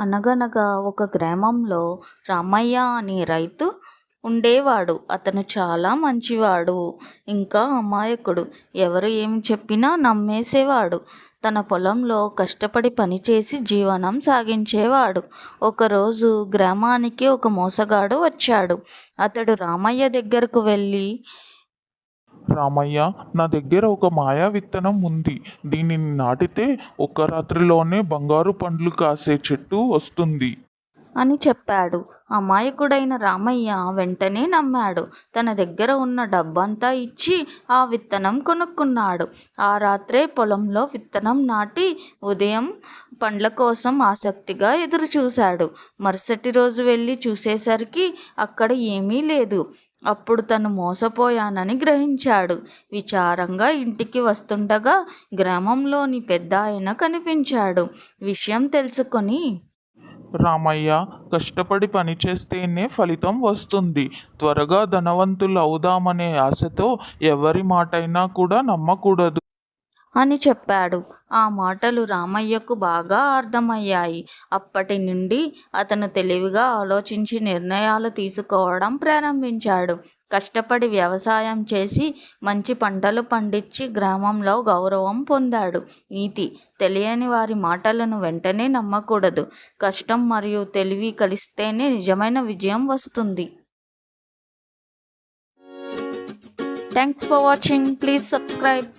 అనగనగా ఒక గ్రామంలో రామయ్య అనే రైతు ఉండేవాడు. అతను చాలా మంచివాడు, ఇంకా అమాయకుడు. ఎవరు ఏమి చెప్పినా నమ్మేసేవాడు. తన పొలంలో కష్టపడి పనిచేసి జీవనం సాగించేవాడు. ఒకరోజు గ్రామానికి ఒక మోసగాడు వచ్చాడు. అతడు రామయ్య దగ్గరకు వెళ్ళి, రామయ్య, నా దగ్గర ఒక మాయా విత్తనం ఉంది. దీనిని నాటితే ఒక్క రాత్రిలోనే బంగారు పండ్లు కాసే చెట్టు వస్తుంది అని చెప్పాడు. అమాయకుడైన రామయ్య వెంటనే నమ్మాడు. తన దగ్గర ఉన్న డబ్బంతా ఇచ్చి ఆ విత్తనం కొనుక్కున్నాడు. ఆ రాత్రే పొలంలో విత్తనం నాటి ఉదయం పండ్ల కోసం ఆసక్తిగా ఎదురుచూశాడు. మరుసటి రోజు వెళ్ళి చూసేసరికి అక్కడ ఏమీ లేదు. అప్పుడు తను మోసపోయానని గ్రహించాడు. విచారంగా ఇంటికి వస్తుండగా గ్రామంలోని పెద్దాయన కనిపించాడు. విషయం తెలుసుకొని, రామయ్య, కష్టపడి పనిచేస్తేనే ఫలితం వస్తుంది. త్వరగా ధనవంతులు అవుదామనే ఆశతో ఎవరి మాటైనా కూడా నమ్మకూడదు అని చెప్పాడు. ఆ మాటలు రామయ్యకు బాగా అర్థమయ్యాయి. అప్పటి నుండి అతను తెలివిగా ఆలోచించి నిర్ణయాలు తీసుకోవడం ప్రారంభించాడు. కష్టపడి వ్యవసాయం చేసి మంచి పంటలు పండించి గ్రామంలో గౌరవం పొందాడు. నీతి: తెలియని వారి మాటలను వెంటనే నమ్మకూడదు. కష్టం మరియు తెలివి కలిస్తేనే నిజమైన విజయం వస్తుంది. Thanks for watching. Please subscribe.